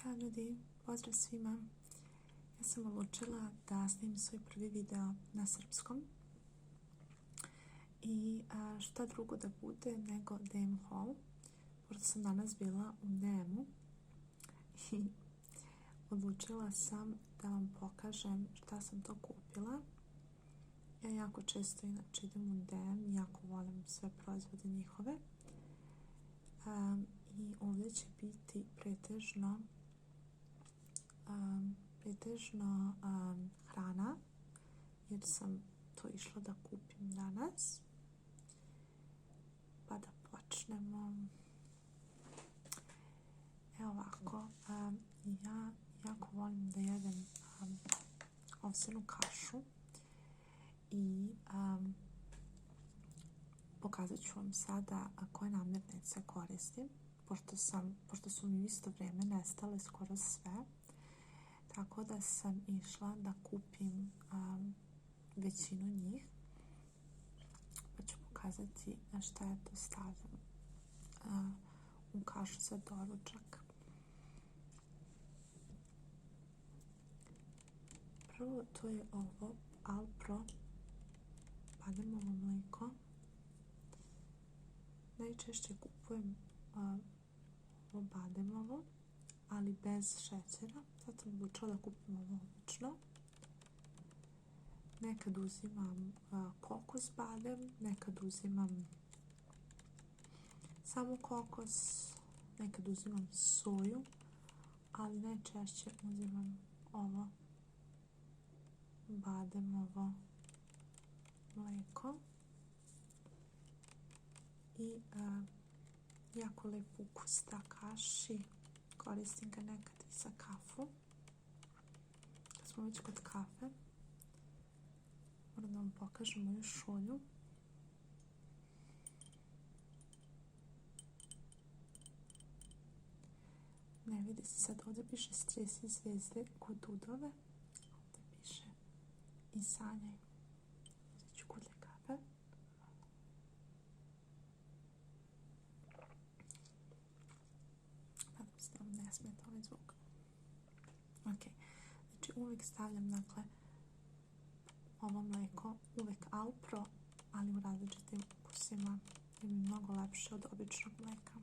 Ćao ljudi, pozdrav svima. Ja sam odlučila da snimim svoj prvi video na srpskom i šta drugo da bude nego DM haul, pošto sam danas bila u DM-u i odlučila sam da vam pokažem šta sam to kupila. Ja jako često inače idem u DM, jako volim sve proizvode njihove i ovdje će biti pretežno hrana, jer sam to išla da kupim danas. Pa da počnemo. Evo ovako, ja jako volim da jedem ovsenu kašu i pokazat ću vam sada koje namirnice koristim, pošto su mi u isto vrijeme nestale skoro sve. Tako da sam išla da kupim većinu njih, pa ću pokazati na šta ja to stavljam u kašu za doručak. Prvo to je ovo Alpro bademovo mlijeko. Najčešće kupujem ovo bademovo, ali bez šećera. Sad sam odlučila da kupim ovo obično. Nekad uzimam kokos badem, nekad uzimam samo kokos, nekad uzimam soju, ali najčešće uzimam ovo bademovo mlijeko. I jako lep ukus da kaši. Koristim ga nekad i sa kafu. Kad smo već kod kafe, moram da vam pokažem moju šolju. Ne vidi se sad, ovdje piše stresi zvezde kod Dudove, ovdje piše i sanjaj. Uzet ću kutlje kafe. Nadam se da vam ne smeta ovaj zvuk. Ok, znači uvijek stavljam, dakle, ovo mlijeko, uvijek Alpro, ali u različitim ukusima, jer mi je mnogo lepše od običnog mlijeka.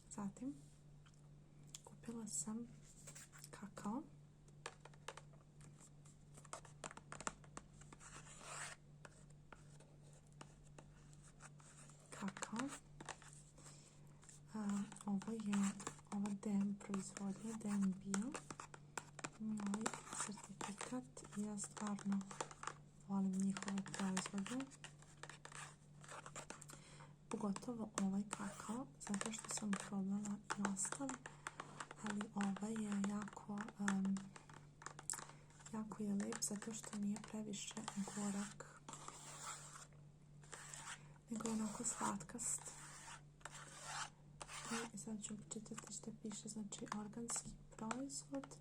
Zatim kupila sam kakao. Ovo DM proizvodnje, DM Bio. Moj certifikat i ja stvarno volim njihove proizvode. Pogotovo ovaj kakao, zato što sam probala i ostali, ali ovaj je jako je lep, zato što nije previše gorak, nego je onako slatkast. I sad ću čitati što piše, znači organski proizvod,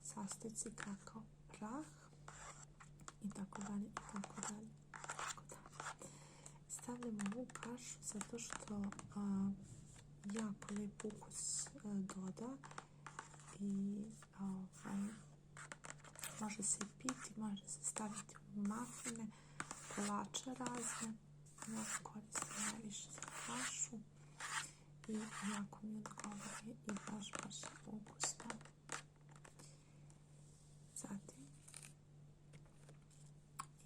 sastojci kakao prah i tako dalje i tako dalje. Stavljam ovu kašu zato što jako lijep ukus doda i može se piti, može se staviti u mafine, kolače razne. Ja koristim najviše za kašu i jako mi odgovara i baš ukusno. Zatim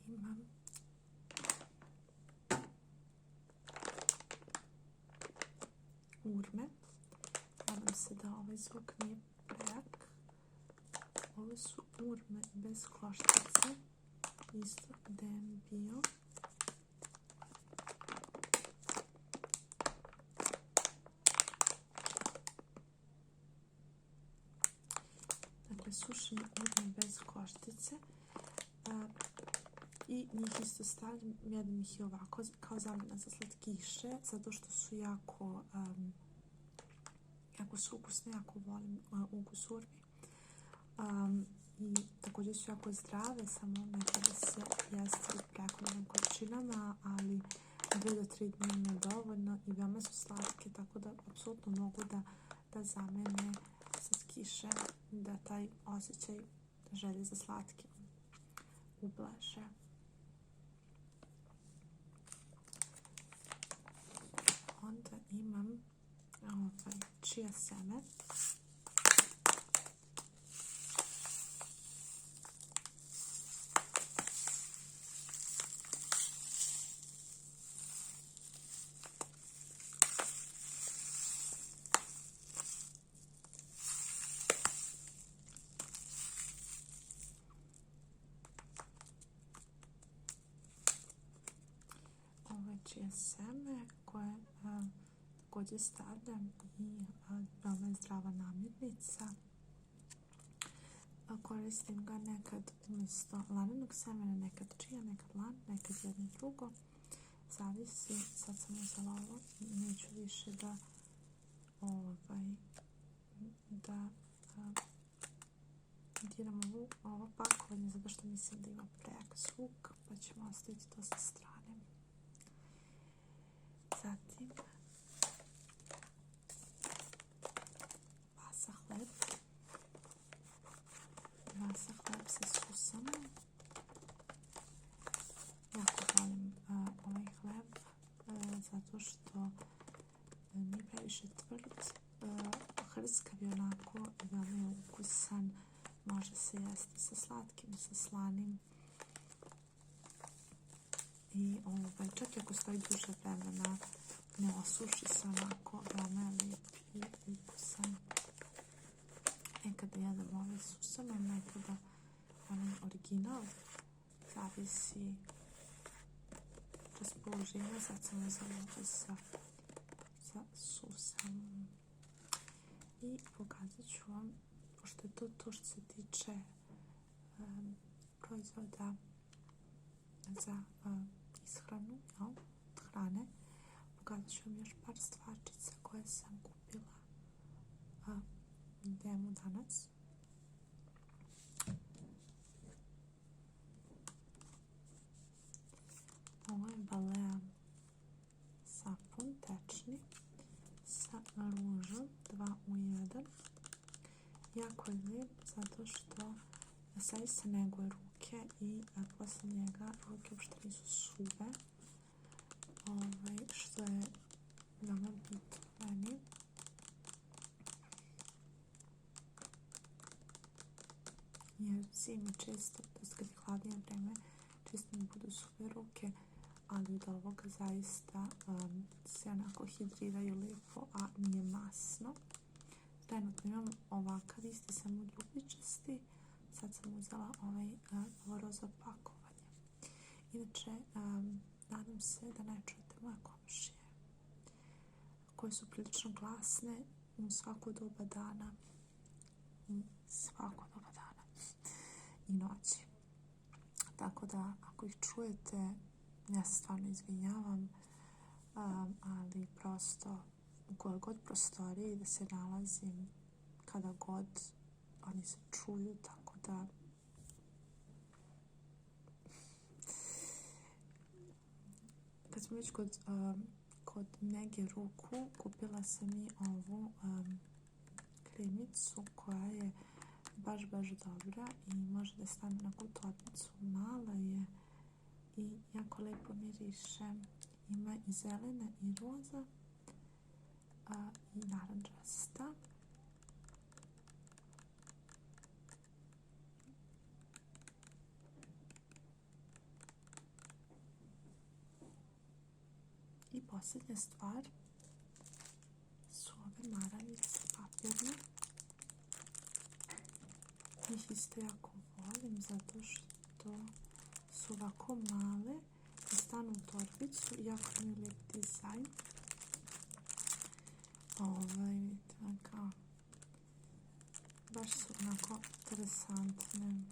imam urme. Nadam se da ovaj zvuk nije prejak. Ovo su urme bez kloštice, isto DM Bio. Dakle, sušene urme bez koštice. I njih isto stavljam, jedem ih i ovako kao zamjena za slatkiše, zato što su jako su ukusne, jako volim ukus urmi. I također su jako zdrave, samo ne treba se jesti u prekomjernim količinama, ali 2 do 3 dnevno je dovoljno i veoma su slatke, tako da apsolutno mogu da da zamene slatkiše, da taj osjećaj želje za slatkim ublaže. Onda imam čija seme. Čije seme koje također stavljam i veoma je zdrava namirnica. Koristim ga nekad umjesto lanenog semena, nekad čija, nekad lan, nekad jedno drugo. Zavisi, sad sam uzela ovo, neću više da diram ovo pakovanje zato što mislim da ima prejak zvuk, pa ćemo ostaviti to sa strane. Zatim vasa hleb. Vasa hleb sa susama. Jako volim ovaj hleb zato što nije previše tvrd, hrskav je onako, veoma je ukusan, može se jesti sa slatkim, sa slanim. I čak i ako stoji duže vremena, ne osuši se onako, veoma je lijep i ukusan. Nekada jedem ovaj susama, nekada onaj original, zavisi raspoloženja. Sad sam uzela ovaj sa susamom. I pokazat ću vam, pošto je to što se tiče proizvoda za ishranu, od hrane, pokazat ću vam još par stvarčica koje sam kupila njemu danas. Ovo je Balea sapun tečni sa ružom 2 u 1. Jako je lijep zato što zaista neguje ruke i posle njega ruke uopšte nisu suve, što je veoma bitno meni. Jer zimi često, kad je hladnije vreme, često mi budu suve ruke, ali od ovoga zaista se onako hidriraju lijepo, a nije masno. Trenutno imam ovakav isti, samo ljubičasti. Sad sam uzela ovo roza pakovanje. Inače, nadam se da ne čujete moje komšije, koje su prilično glasne u svako doba dana. I noći. Tako da, ako ih čujete, ja se stvarno izvinjavam, ali prosto u kojoj god prostoriji da se nalazim, kada god, oni se čuju, tako da kad smo već kod nege ruku, kupila sam i ovu kremicu koja je baš dobra i može da stane na torbicu. Mala je i jako lepo miriše. Ima i zelena i roza i narančasta. I posljednja stvar su ove maramice papirne. Njih isto jako volim zato što su ovako male i stanu u torbicu i jako mi je lijep dizajn. Vidite, kao baš su onako interesantne.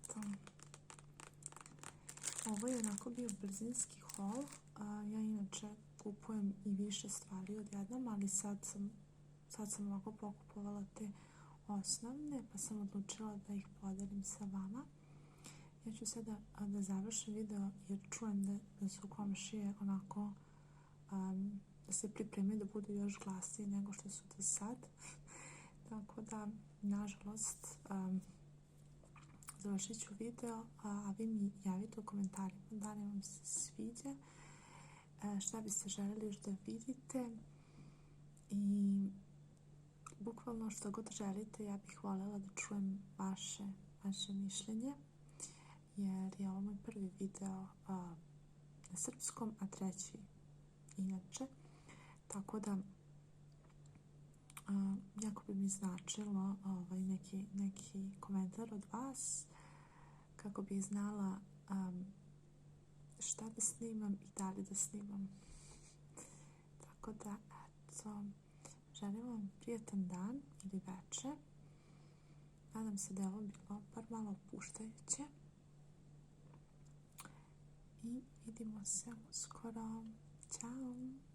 Eto. Ovo je onako bio brzinski haul. Ja inače kupujem i više stvari odjednom, ali sad sam ovako pokupovala te osnovne, pa sam odlučila da ih podelim sa vama. Ja ću sada da završim video jer čujem da su komšije onako se pripremaju da budu još glasniji nego što su do sad. Tako da, nažalost, završit ću video, a vi mi javite u komentarima da li vam se sviđa, šta biste željeli još da vidite i bukvalno što god želite. Ja bih voljela da čujem vaše mišljenje, jer je ovo moj prvi video na srpskom, a treći inače. Tako da jako bi mi značilo neki komentar od vas kako bih znala šta da snimam i da li da snimam. Tako da, eto, želim vam prijatan dan ili večer. Nadam se da je ovo bilo bar malo opuštajuće. I vidimo se uskoro. Ćao!